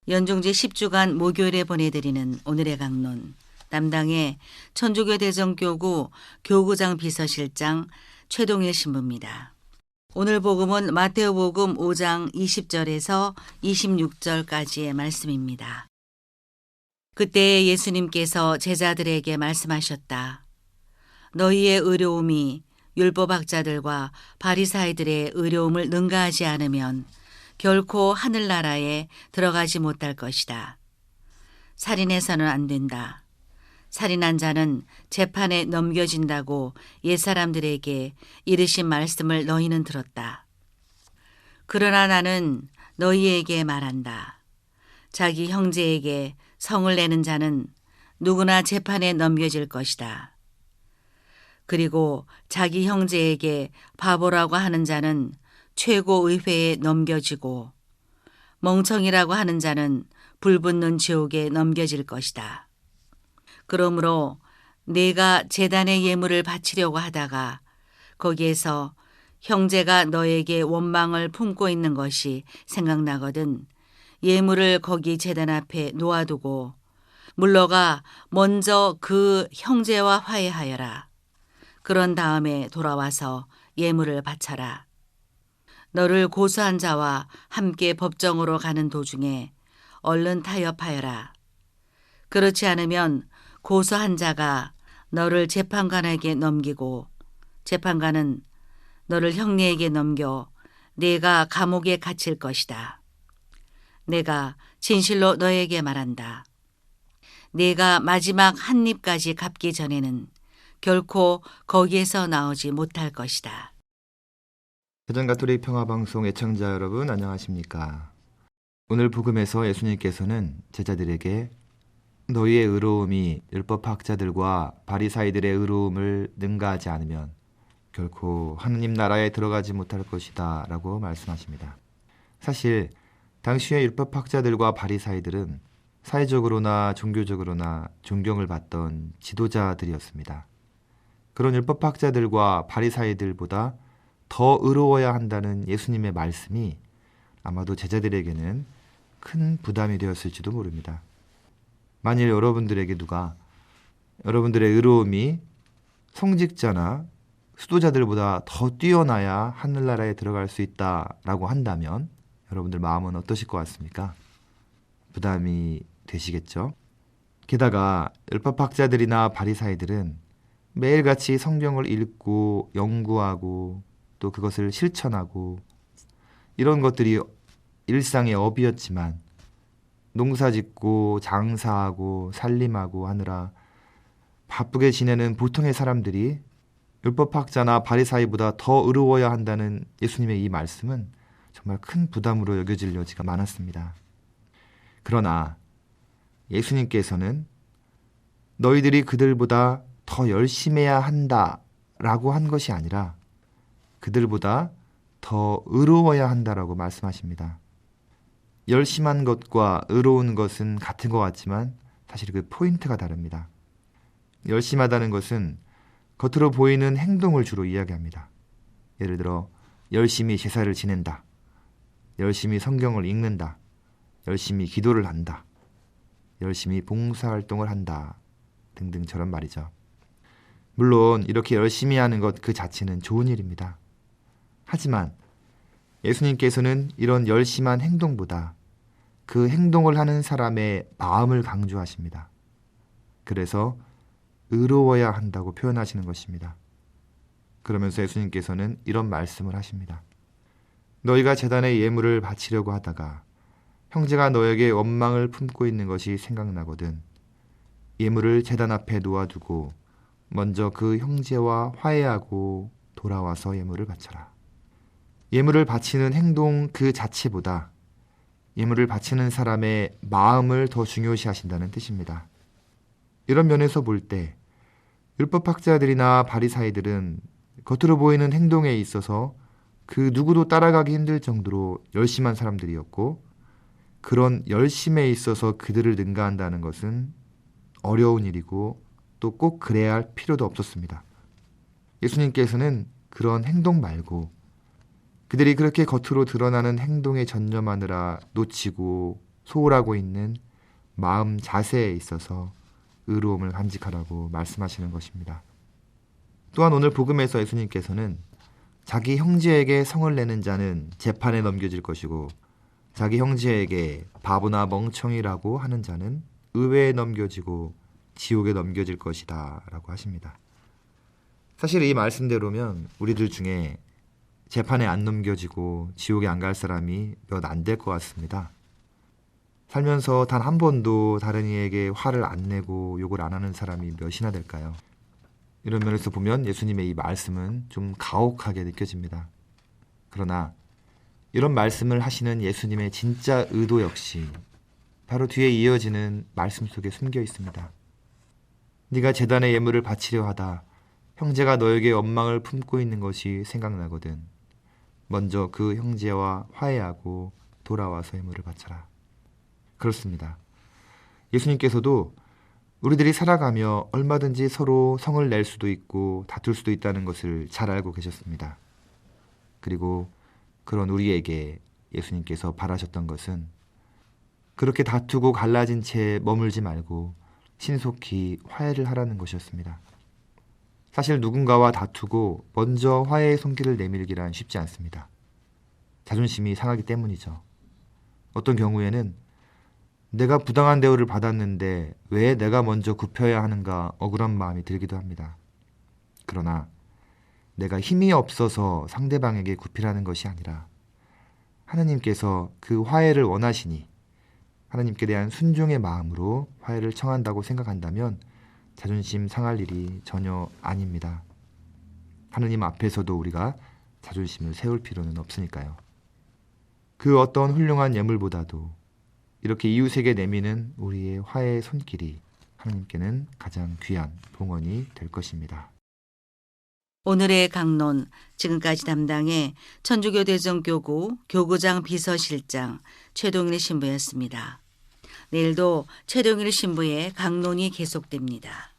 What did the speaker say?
연중제 10주간 목요일에 보내드리는 오늘의 강론, 담당의 천주교 대전교구 교구장 비서실장 최동일 신부입니다. 오늘 복음은 마태오복음 5장 20절에서 26절까지의 말씀입니다. 그때 예수님께서 제자들에게 말씀하셨다. 너희의 의로움이 율법학자들과 바리사이들의 의로움을 능가하지 않으면 결코 하늘나라에 들어가지 못할 것이다. 살인해서는 안 된다. 살인한 자는 재판에 넘겨진다고 옛사람들에게 이르신 말씀을 너희는 들었다. 그러나 나는 너희에게 말한다. 자기 형제에게 성을 내는 자는 누구나 재판에 넘겨질 것이다. 그리고 자기 형제에게 바보라고 하는 자는 최고의회에 넘겨지고 멍청이라고 하는 자는 불붙는 지옥에 넘겨질 것이다. 그러므로 내가 제단의 예물을 바치려고 하다가 거기에서 형제가 너에게 원망을 품고 있는 것이 생각나거든 예물을 거기 제단 앞에 놓아두고 물러가 먼저 그 형제와 화해하여라. 그런 다음에 돌아와서 예물을 바쳐라. 너를 고소한 자와 함께 법정으로 가는 도중에 얼른 타협하여라. 그렇지 않으면 고소한 자가 너를 재판관에게 넘기고 재판관은 너를 형내에게 넘겨 네가 감옥에 갇힐 것이다. 내가 진실로 너에게 말한다. 네가 마지막 한 입까지 갚기 전에는 결코 거기에서 나오지 못할 것이다. 대전가톨릭 평화방송 애청자 여러분 안녕하십니까? 오늘 복음에서 예수님께서는 제자들에게 너희의 의로움이 율법학자들과 바리사이들의 의로움을 능가하지 않으면 결코 하느님 나라에 들어가지 못할 것이다 라고 말씀하십니다. 사실 당시의 율법학자들과 바리사이들은 사회적으로나 종교적으로나 존경을 받던 지도자들이었습니다. 그런 율법학자들과 바리사이들보다 더 의로워야 한다는 예수님의 말씀이 아마도 제자들에게는 큰 부담이 되었을지도 모릅니다. 만일 여러분들에게 누가 여러분들의 의로움이 성직자나 수도자들보다 더 뛰어나야 하늘나라에 들어갈 수 있다라고 한다면 여러분들 마음은 어떠실 것 같습니까? 부담이 되시겠죠? 게다가 율법학자들이나 바리사이들은 매일같이 성경을 읽고 연구하고 또 그것을 실천하고 이런 것들이 일상의 업이었지만 농사짓고 장사하고 살림하고 하느라 바쁘게 지내는 보통의 사람들이 율법학자나 바리사이보다 더 의로워야 한다는 예수님의 이 말씀은 정말 큰 부담으로 여겨질 여지가 많았습니다. 그러나 예수님께서는 너희들이 그들보다 더 열심히 해야 한다라고 한 것이 아니라 그들보다 더 의로워야 한다라고 말씀하십니다. 열심한 것과 의로운 것은 같은 것 같지만 사실 그 포인트가 다릅니다. 열심하다는 것은 겉으로 보이는 행동을 주로 이야기합니다. 예를 들어 열심히 제사를 지낸다, 열심히 성경을 읽는다, 열심히 기도를 한다, 열심히 봉사활동을 한다 등등처럼 말이죠. 물론 이렇게 열심히 하는 것 그 자체는 좋은 일입니다. 하지만 예수님께서는 이런 열심한 행동보다 그 행동을 하는 사람의 마음을 강조하십니다. 그래서 의로워야 한다고 표현하시는 것입니다. 그러면서 예수님께서는 이런 말씀을 하십니다. 너희가 제단에 예물을 바치려고 하다가 형제가 너에게 원망을 품고 있는 것이 생각나거든 예물을 제단 앞에 놓아두고 먼저 그 형제와 화해하고 돌아와서 예물을 바쳐라. 예물을 바치는 행동 그 자체보다 예물을 바치는 사람의 마음을 더 중요시 하신다는 뜻입니다. 이런 면에서 볼 때 율법학자들이나 바리사이들은 겉으로 보이는 행동에 있어서 그 누구도 따라가기 힘들 정도로 열심한 사람들이었고 그런 열심에 있어서 그들을 능가한다는 것은 어려운 일이고 또 꼭 그래야 할 필요도 없었습니다. 예수님께서는 그런 행동 말고 그들이 그렇게 겉으로 드러나는 행동에 전념하느라 놓치고 소홀하고 있는 마음 자세에 있어서 의로움을 간직하라고 말씀하시는 것입니다. 또한 오늘 복음에서 예수님께서는 자기 형제에게 성을 내는 자는 재판에 넘겨질 것이고 자기 형제에게 바보나 멍청이라고 하는 자는 의회에 넘겨지고 지옥에 넘겨질 것이다 라고 하십니다. 사실 이 말씀대로면 우리들 중에 재판에 안 넘겨지고 지옥에 안 갈 사람이 몇 안 될 것 같습니다. 살면서 단 한 번도 다른 이에게 화를 안 내고 욕을 안 하는 사람이 몇이나 될까요? 이런 면에서 보면 예수님의 이 말씀은 좀 가혹하게 느껴집니다. 그러나 이런 말씀을 하시는 예수님의 진짜 의도 역시 바로 뒤에 이어지는 말씀 속에 숨겨 있습니다. 네가 제단에 예물을 바치려 하다 형제가 너에게 원망을 품고 있는 것이 생각나거든 먼저 그 형제와 화해하고 돌아와서 예물을 바쳐라. 그렇습니다. 예수님께서도 우리들이 살아가며 얼마든지 서로 성을 낼 수도 있고 다툴 수도 있다는 것을 잘 알고 계셨습니다. 그리고 그런 우리에게 예수님께서 바라셨던 것은 그렇게 다투고 갈라진 채 머물지 말고 신속히 화해를 하라는 것이었습니다. 사실 누군가와 다투고 먼저 화해의 손길을 내밀기란 쉽지 않습니다. 자존심이 상하기 때문이죠. 어떤 경우에는 내가 부당한 대우를 받았는데 왜 내가 먼저 굽혀야 하는가 억울한 마음이 들기도 합니다. 그러나 내가 힘이 없어서 상대방에게 굽히라는 것이 아니라 하나님께서 그 화해를 원하시니 하나님께 대한 순종의 마음으로 화해를 청한다고 생각한다면 자존심 상할 일이 전혀 아닙니다. 하느님 앞에서도 우리가 자존심을 세울 필요는 없으니까요. 그 어떤 훌륭한 예물보다도 이렇게 이웃에게 내미는 우리의 화해의 손길이 하나님께는 가장 귀한 봉헌이 될 것입니다. 오늘의 강론, 지금까지 담당해 천주교 대전교구 교구장 비서실장 최동일 신부였습니다. 내일도 최동일 신부의 강론이 계속됩니다.